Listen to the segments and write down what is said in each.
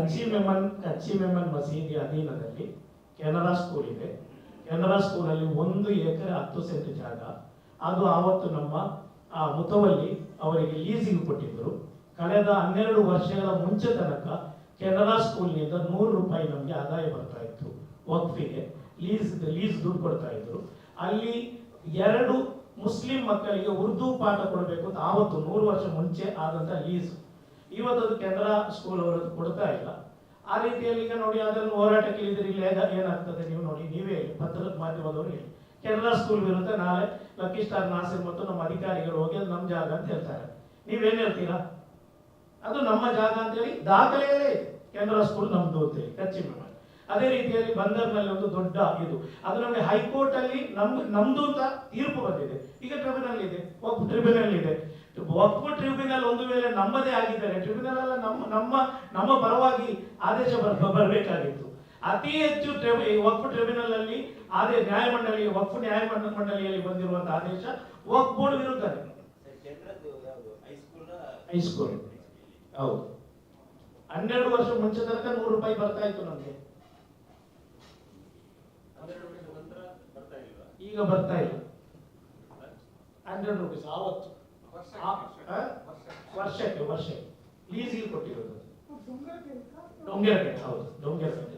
ಕಚ್ಚಿ ಮೆಮನ್ ಮಸೀದಿ ಅಧೀನದಲ್ಲಿ ಕೆನರಾ ಸ್ಕೂಲ್ ಇದೆ. ಕೆನರಾ ಸ್ಕೂಲಲ್ಲಿ 1 ಎಕರೆ 10 ಸೆಂಟ್ ಜಾಗ, ಅದು ಆವತ್ತು ನಮ್ಮ ಮುತವಲ್ಲಿ ಅವರಿಗೆ ಲೀಸಿಗೆ ಕೊಟ್ಟಿದ್ದರು. ಕಳೆದ 12 ವರ್ಷಗಳ ಮುಂಚೆ ತನಕ ಕೆನರಾ ಸ್ಕೂಲ್ನಿಂದ 100 ರೂಪಾಯಿ ನಮಗೆ ಆದಾಯ ಬರ್ತಾ ಇತ್ತು. ವಕ್ಫಿಗೆ ಲೀಸ್ ದುಡ್ಡು ಕೊಡ್ತಾ ಇದ್ರು. ಅಲ್ಲಿ 2 ಮುಸ್ಲಿಂ ಮಕ್ಕಳಿಗೆ ಉರ್ದು ಪಾಠ ಕೊಡಬೇಕು ಅಂತ ಆವತ್ತು 100 ವರ್ಷ ಮುಂಚೆ ಆದಂತ ಲೀಸ್. ಇವತ್ತು ಅದು ಕೆನರಾ ಸ್ಕೂಲ್ ಅವರದ್ದು ಕೊಡ್ತಾ ಇಲ್ಲ. ಆ ರೀತಿಯಲ್ಲಿ ಈಗ ನೋಡಿ, ಅದನ್ನು ಹೋರಾಟಕ್ಕೆ ಇಳಿದ್ರೆ ಇಲ್ಲಿ ಏನಾಗ್ತದೆ ನೀವು ನೋಡಿ, ನೀವೇ ಹೇಳಿ, ಪತ್ರದ ಮಾಧ್ಯಮದವರು ಹೇಳಿ. ಕೆನರಾ ಸ್ಕೂಲ್ ವಿರುದ್ಧ ನಾಳೆ ಲಕ್ಕಿ ಸ್ಟಾರ್ ನಾಸಿರ್ ಮತ್ತು ನಮ್ಮ ಅಧಿಕಾರಿಗಳು ಹೋಗಿ ಅದು ನಮ್ಮ ಜಾಗ ಅಂತ ಹೇಳ್ತಾರೆ. ನೀವೇನ್ ಹೇಳ್ತೀರಾ? ಅದು ನಮ್ಮ ಜಾಗ ಅಂತ ಹೇಳಿ ದಾಖಲೆಯಲ್ಲೇ ಇದೆ, ಕೆನರಾ ಸ್ಕೂಲ್ ನಮ್ದು ಅಂತ ಹೇಳಿ ಕಚ್ಚಿ ಮೆಮನ್. ಅದೇ ರೀತಿಯಲ್ಲಿ ಬಂದರ್ನಲ್ಲಿ ಒಂದು ದೊಡ್ಡ ಇದು, ಅದು ನಮಗೆ ಹೈಕೋರ್ಟ್ ಅಲ್ಲಿ ನಮ್ದು ಅಂತ ತೀರ್ಪು ಬಂದಿದೆ. ಈಗ ಟ್ರಿಬ್ಯುನಲ್ ಇದೆ, ವಕ್ಫ್ ಟ್ರಿಬ್ಯುನಲ್ ಇದೆ. ವಕ್ಫ್ ಟ್ರಿಬ್ಯುನಲ್ ಒಂದು ವೇಳೆ ನಮ್ಮದೇ ಆಗಿದ್ದಾರೆ, ಟ್ರಿಬ್ಯುನಲ್ ಎಲ್ಲ ನಮ್ಮ ಪರವಾಗಿ ಆದೇಶ ಬರಬೇಕಾಗಿತ್ತು. ಅತಿ ಹೆಚ್ಚು ವಕ್ಫ್ ಟ್ರಿಬ್ಯುನಲ್ ಅಲ್ಲಿ ನ್ಯಾಯಮಂಡಳಿ ವಕ್ಫ್ ನ್ಯಾಯಮಂಡಳಿಯಲ್ಲಿ ಬಂದಿರುವಂತಹ ಆದೇಶ ವಕ್ಫ್ ಬೋರ್ಡ್ ವಿರುದ್ಧ. ಹೈಸ್ಕೂಲ್ ಹೌದು, 12 ವರ್ಷ ಮುಂಚೆ ತನಕ 100 ರೂಪಾಯಿ ಬರ್ತಾ ಇತ್ತು ನಮಗೆ, ಈಗ ಬರ್ತಾ ಇಲ್ಲ. 100 ರೂಪೀಸ್ ಆವತ್ತು ವರ್ಷಕ್ಕೆ ಲೀಸಿಗೆ ಕೊಟ್ಟಿರೋದು. ಡೊಂಗೇರಪೇಟೆ, ಹೌದು ಡೊಂಗೇರಪೇಟೆ.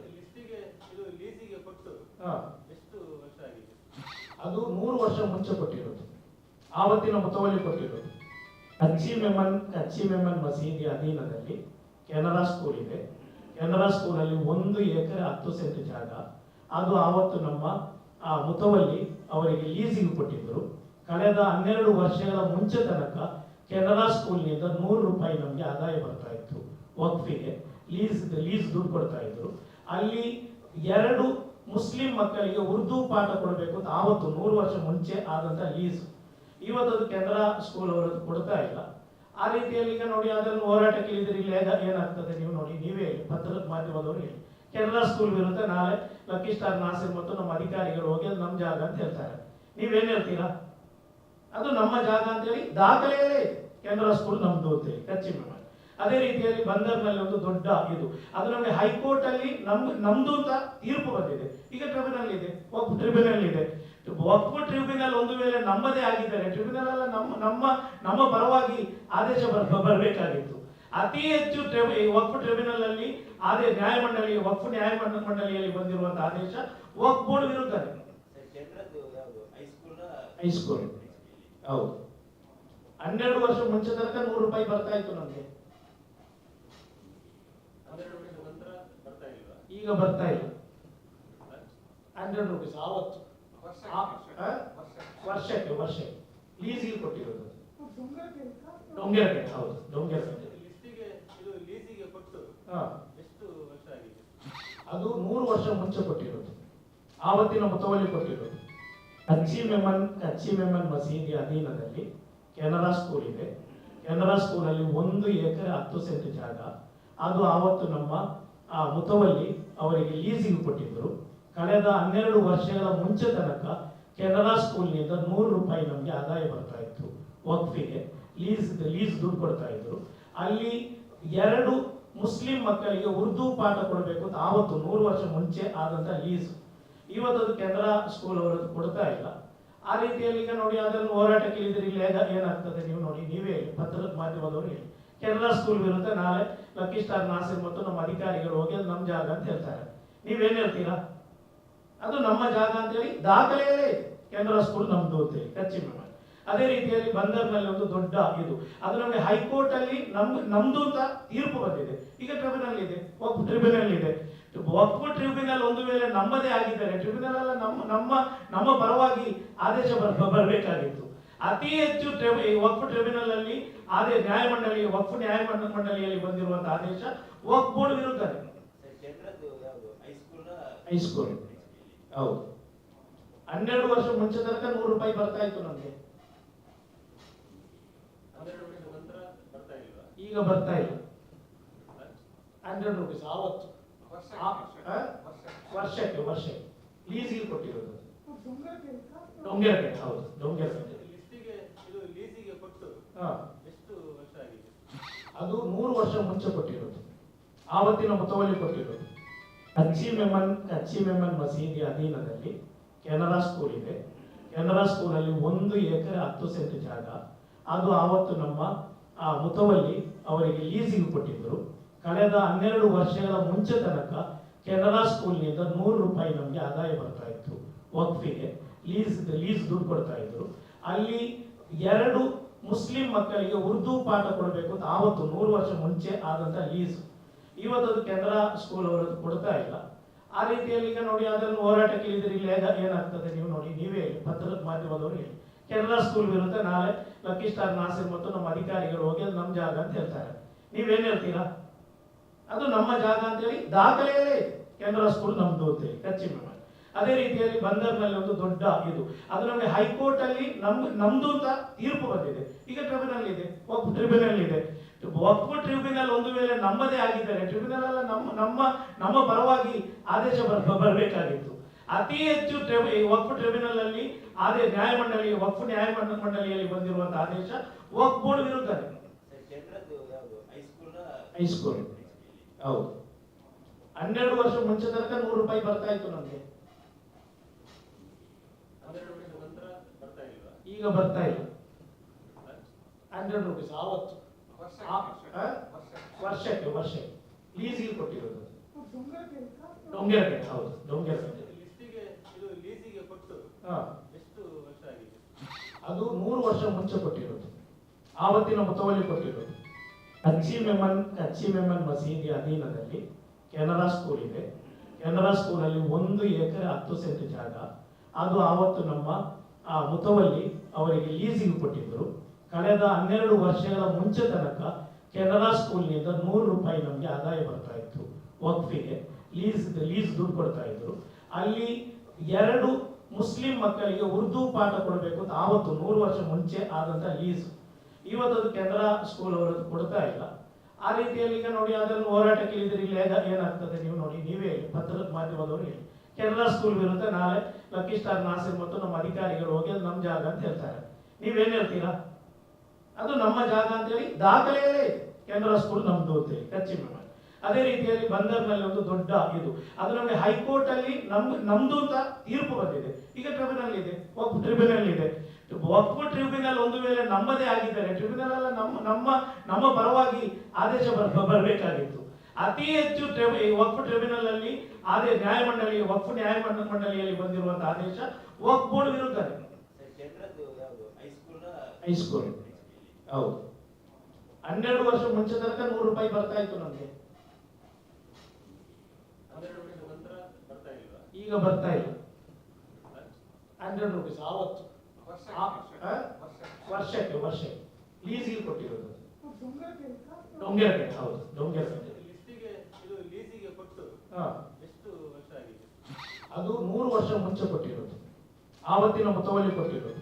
ಅದು 100 ವರ್ಷ ಮುಂಚೆ ಕೊಟ್ಟಿರೋದು, ಆವತ್ತಿನ ಮುತವಲ್ಲಿ ಕೊಟ್ಟಿರೋದು. ಕಚ್ಚಿ ಮೆಮನ್ ಮಸೀದಿ ಅಧೀನದಲ್ಲಿ ಕೆನರಾ ಸ್ಕೂಲ್ ಇದೆ. ಕೆನರಾ ಸ್ಕೂಲಲ್ಲಿ 1 ಎಕರೆ 10 ಸೆಂಟ್ ಜಾಗ, ಅದು ಆವತ್ತು ನಮ್ಮ ಮುತವಲ್ಲಿ ಅವರಿಗೆ ಲೀಸಿಗೆ ಕೊಟ್ಟಿದ್ದರು. ಕಳೆದ 12 ವರ್ಷಗಳ ಮುಂಚೆ ತನಕ ಕೆನರಾ ಸ್ಕೂಲ್ನಿಂದ 100 ರೂಪಾಯಿ ನಮಗೆ ಆದಾಯ ಬರ್ತಾ ಇತ್ತು. ವಕ್ಫಿಗೆ ಲೀಸ್ ದುಡ್ಡು ಕೊಡ್ತಾ ಇದ್ರು. ಅಲ್ಲಿ 2 ಮುಸ್ಲಿಂ ಮಕ್ಕಳಿಗೆ ಉರ್ದು ಪಾಠ ಕೊಡಬೇಕು ಅಂತ ಆವತ್ತು 100 ವರ್ಷ ಮುಂಚೆ ಆದಂತ ಲೀಸ್. ಇವತ್ತು ಅದು ಕೆನರಾ ಸ್ಕೂಲ್ ಅವರದ್ದು ಕೊಡ್ತಾ ಇಲ್ಲ. ಆ ರೀತಿಯಲ್ಲಿ ಈಗ ನೋಡಿ, ಅದನ್ನು ಹೋರಾಟಕ್ಕೆ ಇಳಿದ್ರೆ ಇಲ್ಲಿ ಏನಾಗ್ತದೆ ನೀವು ನೋಡಿ, ನೀವೇ ಹೇಳಿ, ಪತ್ರದ ಮಾಧ್ಯಮದವರು ಹೇಳಿ. ಕೆನರಾ ಸ್ಕೂಲ್ ವಿರುದ್ಧ ನಾಳೆ ಲಕ್ಕಿ ಸ್ಟಾರ್ ನಾಸಿರ್ ಮತ್ತು ನಮ್ಮ ಅಧಿಕಾರಿಗಳು ಹೋಗಿ ಅದು ನಮ್ಮ ಜಾಗ ಅಂತ ಹೇಳ್ತಾರೆ. ನೀವೇನ್ ಹೇಳ್ತೀರಾ? ಅದು ನಮ್ಮ ಜಾಗ ಅಂತ ಹೇಳಿ ದಾಖಲೆಯಲ್ಲೇ ಇದೆ, ಕೆನರಾ ಸ್ಕೂಲ್ ನಮ್ದು ಅಂತ ಹೇಳಿ ಕಚ್ಚಿ ಮೆಮನ್. ಅದೇ ರೀತಿಯಲ್ಲಿ ಬಂದರ್ನಲ್ಲಿ ಒಂದು ದೊಡ್ಡ ಇದು, ಅದು ನಮಗೆ ಹೈಕೋರ್ಟ್ ಅಲ್ಲಿ ನಮ್ದು ಅಂತ ತೀರ್ಪು ಬಂದಿದೆ. ಈಗ ಟ್ರಿಬ್ಯುನಲ್ ಇದೆ, ವಕ್ಫ್ ಟ್ರಿಬ್ಯುನಲ್ ಇದೆ. ವಕ್ಫ್ ಟ್ರಿಬ್ಯುನಲ್ ಒಂದು ವೇಳೆ ನಮ್ಮದೇ ಆಗಿದ್ದಾರೆ, ಟ್ರಿಬ್ಯುನಲ್ ಎಲ್ಲ ನಮ್ಮ ಪರವಾಗಿ ಆದೇಶ ಬರಬೇಕಾಗಿತ್ತು. ಅತಿ ಹೆಚ್ಚು ವಕ್ಫ್ ಟ್ರಿಬ್ಯುನಲ್ ಅಲ್ಲಿ ವಕ್ಫ್ ನ್ಯಾಯಮಂಡಳಿಯಲ್ಲಿ ಬಂದಿರುವಂತಹ ಆದೇಶ ವಕ್ಫ್ ಬೋರ್ಡ್ ವಿರುದ್ಧ. ಹೈಸ್ಕೂಲ್ ಹೌದು, 12 ವರ್ಷ ಮುಂಚೆ ತನಕ 100 ರೂಪಾಯಿ ಬರ್ತಾ ಇತ್ತು ನಮಗೆ, ಈಗ ಬರ್ತಾ ಇಲ್ಲ. 100 ರೂಪೀಸ್ ಆವತ್ತು ವರ್ಷಕ್ಕೆ ಲೀಸಿಗೆ ಕೊಟ್ಟಿರೋದು. ಡೊಂಗೇರಪೇಟೆ, ಹೌದು ಡೊಂಗೇರಪೇಟೆ. ಅದು 100 ವರ್ಷ ಮುಂಚೆ ಕೊಟ್ಟಿರೋದು, ಆವತ್ತಿನ ಮುತವಲ್ಲಿ ಕೊಟ್ಟಿರೋದು. ಕಚ್ಚಿ ಮೆಮನ್ ಮಸೀದಿ ಅಧೀನದಲ್ಲಿ ಕೆನರಾ ಸ್ಕೂಲ್ ಇದೆ. ಕೆನರಾ ಸ್ಕೂಲಲ್ಲಿ 1 ಎಕರೆ 10 ಸೆಂಟ್ ಜಾಗ, ಅದು ಆವತ್ತು ನಮ್ಮ ಮುತವಲ್ಲಿ ಅವರಿಗೆ ಲೀಸಿಗೆ ಕೊಟ್ಟಿದ್ದರು. ಕಳೆದ 12 ವರ್ಷಗಳ ಮುಂಚೆ ತನಕ ಕೆನರಾ ಸ್ಕೂಲ್ನಿಂದ 100 ರೂಪಾಯಿ ನಮಗೆ ಆದಾಯ ಬರ್ತಾ ಇತ್ತು. ವಕ್ಫಿಗೆ ಲೀಸ್ ದುಡ್ಡು ಕೊಡ್ತಾ ಇದ್ರು. ಅಲ್ಲಿ 2 ಮುಸ್ಲಿಂ ಮಕ್ಕಳಿಗೆ ಉರ್ದು ಪಾಠ ಕೊಡಬೇಕು ಅಂತ ಆವತ್ತು 100 ವರ್ಷ ಮುಂಚೆ ಆದಂತ ಲೀಸ್. ಇವತ್ತು ಅದು ಕೆನರಾ ಸ್ಕೂಲ್ ಅವರದ್ದು ಕೊಡ್ತಾ ಇಲ್ಲ. ಆ ರೀತಿಯಲ್ಲಿ ಈಗ ನೋಡಿ, ಅದನ್ನು ಹೋರಾಟಕ್ಕೆ ಇಳಿದ್ರೆ ಇಲ್ಲಿ ಏನಾಗ್ತದೆ ನೀವು ನೋಡಿ, ನೀವೇ ಹೇಳಿ, ಪತ್ರದ ಮಾಧ್ಯಮದವರು ಹೇಳಿ. ಕೆನರಾ ಸ್ಕೂಲ್ ವಿರುದ್ಧ ನಾಳೆ ಲಕ್ಕಿ ಸ್ಟಾರ್ ನಾಸಿರ್ ಮತ್ತು ನಮ್ಮ ಅಧಿಕಾರಿಗಳು ಹೋಗಿ ಅದು ನಮ್ಮ ಜಾಗ ಅಂತ ಹೇಳ್ತಾರೆ. ನೀವೇನ್ ಹೇಳ್ತೀರಾ? ಅದು ನಮ್ಮ ಜಾಗ ಅಂತ ಹೇಳಿ ದಾಖಲೆಯಲ್ಲೇ ಇದೆ, ಕೆನರಾ ಸ್ಕೂಲ್ ನಮ್ದು ಅಂತ ಹೇಳಿ ಕಚ್ಚಿ ಮೆಮನ್. ಅದೇ ರೀತಿಯಲ್ಲಿ ಬಂದರ್ನಲ್ಲಿ ಒಂದು ದೊಡ್ಡ ಇದು, ಅದು ನಮಗೆ ಹೈಕೋರ್ಟ್ ಅಲ್ಲಿ ನಮ್ದು ಅಂತ ತೀರ್ಪು ಬಂದಿದೆ. ಈಗ ಟ್ರಿಬ್ಯುನಲ್ ಇದೆ, ವಕ್ಫ್ ಟ್ರಿಬ್ಯುನಲ್ ಇದೆ. ವಕ್ಫ್ ಟ್ರಿಬ್ಯುನಲ್ ಒಂದು ವೇಳೆ ನಮ್ಮದೇ ಆಗಿದ್ದಾರೆ, ಟ್ರಿಬ್ಯುನಲ್ ಎಲ್ಲ ನಮ್ಮ ಪರವಾಗಿ ಆದೇಶ ಬರಬೇಕಾಗಿತ್ತು. ಅತಿ ಹೆಚ್ಚು ವಕ್ಫ್ ಟ್ರಿಬ್ಯುನಲ್ ಅಲ್ಲಿ ವಕ್ಫ್ ನ್ಯಾಯಮಂಡಳಿಯಲ್ಲಿ ಬಂದಿರುವಂತಹ ಆದೇಶ ವಕ್ಫ್ ಬೋರ್ಡ್ ವಿರುದ್ಧ. ಹೈಸ್ಕೂಲ್ ಹೌದು, 12 ವರ್ಷ ಮುಂಚೆ ತನಕ 100 ರೂಪಾಯಿ ಬರ್ತಾ ಇತ್ತು ನಮಗೆ, ಈಗ ಬರ್ತಾ ಇಲ್ಲ. 100 ರೂಪೀಸ್ ಆವತ್ತು ವರ್ಷಕ್ಕೆ ಲೀಸಿಗೆ ಕೊಟ್ಟಿರೋದು. ಡೊಂಗೇರಪೇಟೆ, ಹೌದು ಡೊಂಗೇರಪೇಟೆ. ಅದು 100 ವರ್ಷ ಮುಂಚೆ ಕೊಟ್ಟಿರೋದು, ಆವತ್ತಿನ ಮುತವಲ್ಲಿ ಕೊಟ್ಟಿರೋದು. ಕಚ್ಚಿ ಮೆಮನ್ ಮಸೀದಿ ಅಧೀನದಲ್ಲಿ ಕೆನರಾ ಸ್ಕೂಲ್ ಇದೆ. ಕೆನರಾ ಸ್ಕೂಲಲ್ಲಿ 1 ಎಕರೆ 10 ಸೆಂಟ್ ಜಾಗ, ಅದು ಆವತ್ತು ನಮ್ಮ ಮುತವಲ್ಲಿ ಅವರಿಗೆ ಲೀಸಿಗೆ ಕೊಟ್ಟಿದ್ದರು. ಕಳೆದ 12 ವರ್ಷಗಳ ಮುಂಚೆ ತನಕ ಕೆನರಾ ಸ್ಕೂಲ್ನಿಂದ 100 ರೂಪಾಯಿ ನಮಗೆ ಆದಾಯ ಬರ್ತಾ ಇತ್ತು. ವಕ್ಫಿಗೆ ಲೀಸ್ ದುಡ್ಡು ಕೊಡ್ತಾ ಇದ್ರು. ಅಲ್ಲಿ 2 ಮುಸ್ಲಿಂ ಮಕ್ಕಳಿಗೆ ಉರ್ದು ಪಾಠ ಕೊಡಬೇಕು ಅಂತ ಆವತ್ತು 100 ವರ್ಷ ಮುಂಚೆ ಆದಂತ ಲೀಸ್. ಇವತ್ತದು ಕೆನರಾ ಸ್ಕೂಲ್ ಅವರದ್ದು ಕೊಡ್ತಾ ಇಲ್ಲ. ಆ ರೀತಿಯಲ್ಲಿ ಈಗ ನೋಡಿ, ಅದನ್ನು ಹೋರಾಟಕ್ಕೆ ಇಳಿದ್ರೆ ಇಲ್ಲಿ ಏನಾಗ್ತದೆ ನೀವು ನೋಡಿ, ನೀವೇ ಹೇಳಿ, ಪತ್ರದ ಮಾಧ್ಯಮದವರು ಹೇಳಿ. ಕೆನರಾ ಸ್ಕೂಲ್ ವಿರುದ್ಧ ನಾಳೆ ಲಕ್ಕಿ ಸ್ಟಾರ್ ನಾಸಿರ್ ಮತ್ತು ನಮ್ಮ ಅಧಿಕಾರಿಗಳು ಹೋಗಿ ಅದು ನಮ್ಮ ಜಾಗ ಅಂತ ಹೇಳ್ತಾರೆ. ನೀವೇನ್ ಹೇಳ್ತೀರಾ? ಅದು ನಮ್ಮ ಜಾಗ ಅಂತ ಹೇಳಿ ದಾಖಲೆಯಲ್ಲೇ ಇದೆ, ಕೆನರಾ ಸ್ಕೂಲ್ ನಮ್ದು ಅಂತ ಹೇಳಿ ಕಚ್ಚಿ ಮೆಮನ್. ಅದೇ ರೀತಿಯಲ್ಲಿ ಬಂದರ್ನಲ್ಲಿ ಒಂದು ದೊಡ್ಡ ಇದು, ಅದು ನಮಗೆ ಹೈಕೋರ್ಟ್ ಅಲ್ಲಿ ನಮ್ದು ಅಂತ ತೀರ್ಪು ಬಂದಿದೆ. ಈಗ ಟ್ರಿಬ್ಯುನಲ್ ಇದೆ, ವಕ್ಫ್ ಟ್ರಿಬ್ಯುನಲ್ ಇದೆ. ವಕ್ಫ್ ಟ್ರಿಬ್ಯುನಲ್ ಒಂದು ವೇಳೆ ನಮ್ಮದೇ ಆಗಿದ್ದರೆ ಟ್ರಿಬ್ಯುನಲ್ ಅಲ್ಲ ನಮ್ಮ ಪರವಾಗಿ ಆದೇಶ ಬರಬೇಕಾಗಿತ್ತು. ಅತಿ ಹೆಚ್ಚು ವಕ್ಫ್ ಟ್ರಿಬ್ಯುನಲ್ ಅಲ್ಲಿ ವಕ್ಫ್ ನ್ಯಾಯಮಂಡಳಿಯಲ್ಲಿ ಬಂದಿರುವಂತಹ ಆದೇಶ ವಕ್ಫ್ ಬೋರ್ಡ್ ವಿರುದ್ಧ. ಹೈಸ್ಕೂಲ್ ಹೌದು, 12 ವರ್ಷ ಮುಂಚೆ ತನಕ 100 ರೂಪಾಯಿ ಬರ್ತಾ ಇತ್ತು ನಮಗೆ, ಈಗ ಬರ್ತಾ ಇಲ್ಲ. 100 ರೂಪೀಸ್ ಆವತ್ತು ವರ್ಷಕ್ಕೆ ಲೀಸಿಗೆ ಕೊಟ್ಟಿರೋದು. ಡೊಂಗೇರಪೇಟೆ, ಹೌದು ಡೊಂಗೇರಪೇಟೆ. ಅದು 100 ವರ್ಷ ಮುಂಚೆ ಕೊಟ್ಟಿರೋದು, ಆವತ್ತಿನ ಮುತವಲ್ಲಿ ಕೊಟ್ಟಿರೋದು. ಕಚ್ಚಿ ಮೆಮನ್ ಮಸೀದಿ ಅಧೀನದಲ್ಲಿ ಕೆನರಾ ಸ್ಕೂಲ್ ಇದೆ. ಕೆನರಾ ಸ್ಕೂಲಲ್ಲಿ 1 ಎಕರೆ 10 ಸೆಂಟ್ ಜಾಗ, ಅದು ಆವತ್ತು ನಮ್ಮ ಮುತವಲ್ಲಿ ಅವರಿಗೆ ಲೀಸಿಗೆ ಕೊಟ್ಟಿದ್ದರು. ಕಳೆದ 12 ವರ್ಷಗಳ ಮುಂಚೆ ತನಕ ಕೆನರಾ ಸ್ಕೂಲ್ನಿಂದ 100 ರೂಪಾಯಿ ನಮಗೆ ಆದಾಯ ಬರ್ತಾ ಇತ್ತು. ವಕ್ಫಿಗೆ ಲೀಸ್ ದುಡ್ಡು ಕೊಡ್ತಾ ಇದ್ರು. ಅಲ್ಲಿ 2 ಮುಸ್ಲಿಂ ಮಕ್ಕಳಿಗೆ ಉರ್ದು ಪಾಠ ಕೊಡಬೇಕು ಅಂತ ಆವತ್ತು 100 ವರ್ಷ ಮುಂಚೆ ಆದಂತ ಲೀಸ್. ಇವತ್ತದು ಕೆನರಾ ಸ್ಕೂಲ್ ಅವರದ್ದು ಕೊಡ್ತಾ ಇಲ್ಲ. ಆ ರೀತಿಯಲ್ಲಿ ಈಗ ನೋಡಿ, ಅದನ್ನು ಹೋರಾಟಕ್ಕೆ ಇಳಿದ್ರೆ ಇಲ್ಲಿ ಏನಾಗ್ತದೆ ನೀವು ನೋಡಿ, ನೀವೇ ಹೇಳಿ, ಪತ್ರದ ಮಾಧ್ಯಮದವರು ಹೇಳಿ. ಕೆನರಾ ಸ್ಕೂಲ್ ವಿರುದ್ಧ ನಾಳೆ ಲಕ್ಕಿ ಸ್ಟಾರ್ ನಾಸಿರ್ ಮತ್ತು ನಮ್ಮ ಅಧಿಕಾರಿಗಳು ಹೋಗಿ ಅದು ನಮ್ಮ ಜಾಗ ಅಂತ ಹೇಳ್ತಾರೆ. ನೀವೇನ್ ಹೇಳ್ತೀರಾ? ಅದು ನಮ್ಮ ಜಾಗ ಅಂತ ಹೇಳಿ ದಾಖಲೆಯಲ್ಲೇ ಇದೆ, ಕೆನರಾ ಸ್ಕೂಲ್ ನಮ್ದು ಅಂತ ಹೇಳಿ ಕಚ್ಚಿ ಮೆಮನ್. ಅದೇ ರೀತಿಯಲ್ಲಿ ಬಂದರ್ನಲ್ಲಿ ಒಂದು ದೊಡ್ಡ ಇದು, ಅದು ನಮಗೆ ಹೈಕೋರ್ಟ್ ಅಲ್ಲಿ ನಮ್ದು ಅಂತ ತೀರ್ಪು ಬಂದಿದೆ. ಈಗ ಟ್ರಿಬ್ಯುನಲ್ ಇದೆ, ವಕ್ಫ್ ಟ್ರಿಬ್ಯುನಲ್ ಇದೆ. ವಕ್ಫ್ ಟ್ರಿಬ್ಯುನಲ್ ಒಂದು ವೇಳೆ ನಮ್ಮದೇ ಆಗಿದ್ದರೆ ಟ್ರಿಬ್ಯುನಲ್ ಅಲ್ಲ ನಮ್ಮ ಪರವಾಗಿ ಆದೇಶ ಬರಬೇಕಾಗಿತ್ತು. ಅತಿ ಹೆಚ್ಚು ವಕ್ಫ್ ಟ್ರಿಬ್ಯುನಲ್ ಅಲ್ಲಿ ವಕ್ಫ್ ನ್ಯಾಯಮಂಡಳಿಯಲ್ಲಿ ಬಂದಿರುವಂತಹ ಆದೇಶ ವಕ್ಫ್ ಬೋರ್ಡ್ ವಿರುದ್ಧ. ಹೈಸ್ಕೂಲ್ ಹೌದು, 12 ವರ್ಷ ಮುಂಚೆ ತನಕ 100 ರೂಪಾಯಿ ಬರ್ತಾ ಇತ್ತು ನಮಗೆ, ಈಗ ಬರ್ತಾ ಇಲ್ಲ. 100 ರೂಪೀಸ್ ಆವತ್ತು ವರ್ಷಕ್ಕೆ ಲೀಸಿಗೆ ಕೊಟ್ಟಿರೋದು. ಡೊಂಗೇರಪೇಟೆ, ಹೌದು ಡೊಂಗೇರಪೇಟೆ. ಅದು 100 ವರ್ಷ ಮುಂಚೆ ಕೊಟ್ಟಿರೋದು, ಆವತ್ತಿನ ಮುತವಲ್ಲಿ ಕೊಟ್ಟಿರೋದು.